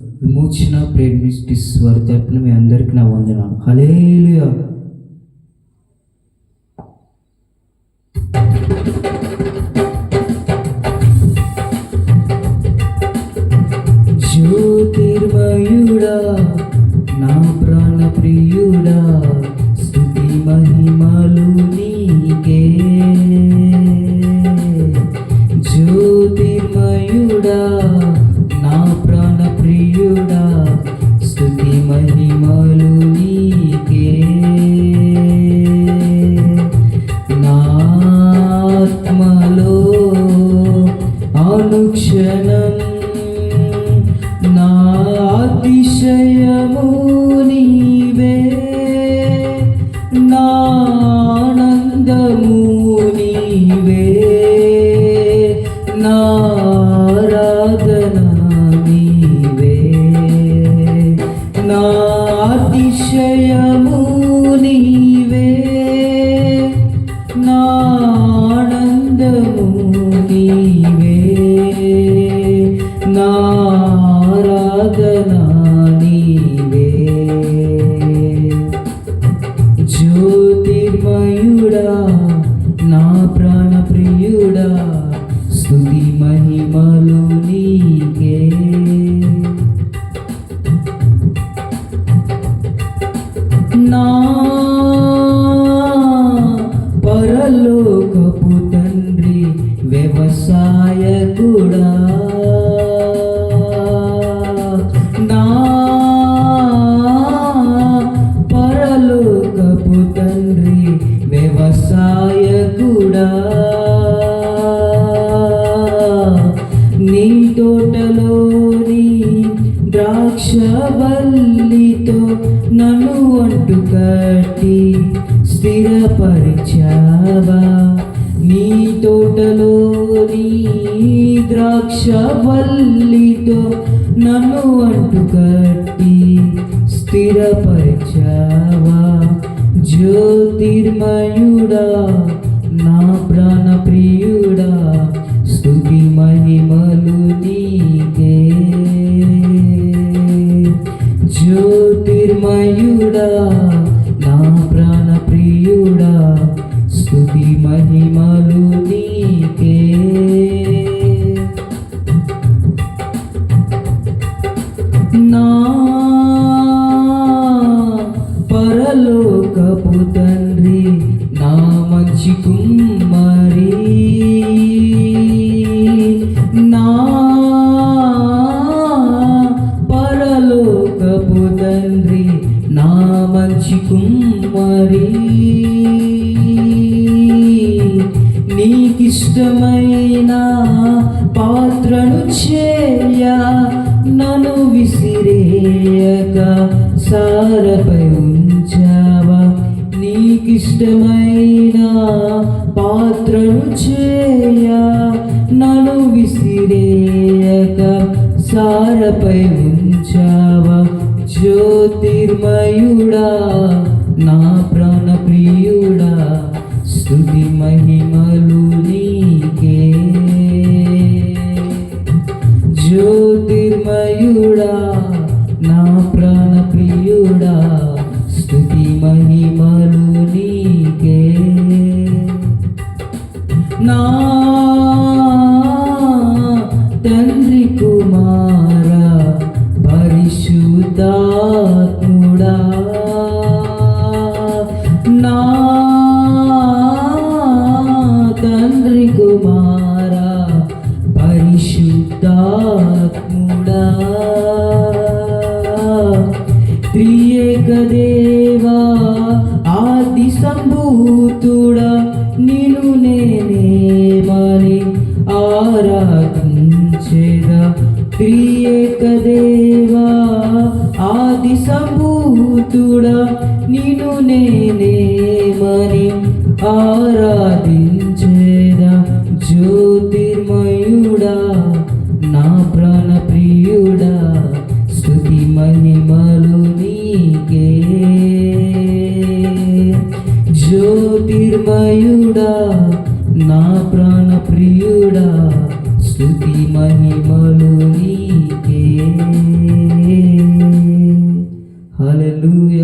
విమోచన prayer ministries వారి తరపున మీ అందరికీ నా వందనాలు. హల్లెలూయా. జ్యోతిర్మయుడా నా ప్రాణ ప్రియుడా, స్తుతి మహిమలు నీకే. జ్యోతిర్మయుడా నా ప్రాణ ప్రియుడా, స్తుతి మహిమలు నీకే. నా ఆత్మలో అనుక్షణం నా అతిశయము నీవే, నా ఆనందము నీవే, నా ఆరాధన నీవే. నా అతిశయము నీవే, నా ఆనందము నీవే, నా ఆరాధన నీవే. జ్యోతిర్మయుడా నా ప్రాణ ప్రియుడా, స్తుతి మహిమలు నీకే. నా పరలోకపు తండ్రి వ్యవసాయకుడా, నా పరలోకపు తండ్రి వ్యవసాయకుడా, నీ తోటలోని ద్రాక్షవల్లితో నన్ను అంటు కట్టి స్థిరపరిచావా. నీ తోటలోని ద్రాక్షవల్లితో నన్ను అంటు కట్టి స్థిరపరిచావా. జ్యోతిర్మయుడా నా ప్రాణ ప్రియుడా, స్తుతి మహిమలు నీకే. జ్యోతిర్మయుడా నా ప్రాణ ప్రియుడా, స్తుతి మహిమలు నీకే. నా పరలోకపు తండ్రి నా మంచి కుమ్మరి, నా పరలోకపు తండ్రి నా మంచి కుమ్మరి. నీకిష్టమైన పాత్రను చేయ నన్ను విసిరేయక సారపై ఉంచావా. నీకిష్టమైన పాత్రను చేయ నన్ను విసిరేయక సారపై ఉంచావా. జ్యోతిర్మయుడా నా ప్రాణ ప్రియుడా, స్తుతి మహిమలు నీకే. జ్యోతిర్మయుడా నా ప్రాణ ప్రియుడా, స్తుతి మహిమలు నీకే. నా తండ్రి కుమారా పరిశుద్ధాత్ముడా, నా తండ్రి కుమారా పరిశుద్ధాత్ముడా, త్రియేక దేవా ఆది సంభూతుడా, నిన్ను నేనేమని ఆరాధించేదా. త్రియేక దేవా ఆది సంభూతుడా, నిన్ను నేనేమని ఆరాధించేదా. జ్యోతిర్మయుడా నా ప్రాణ ప్రియుడా, స్తుతి మహిమలు నీకే. హల్లెలూయా.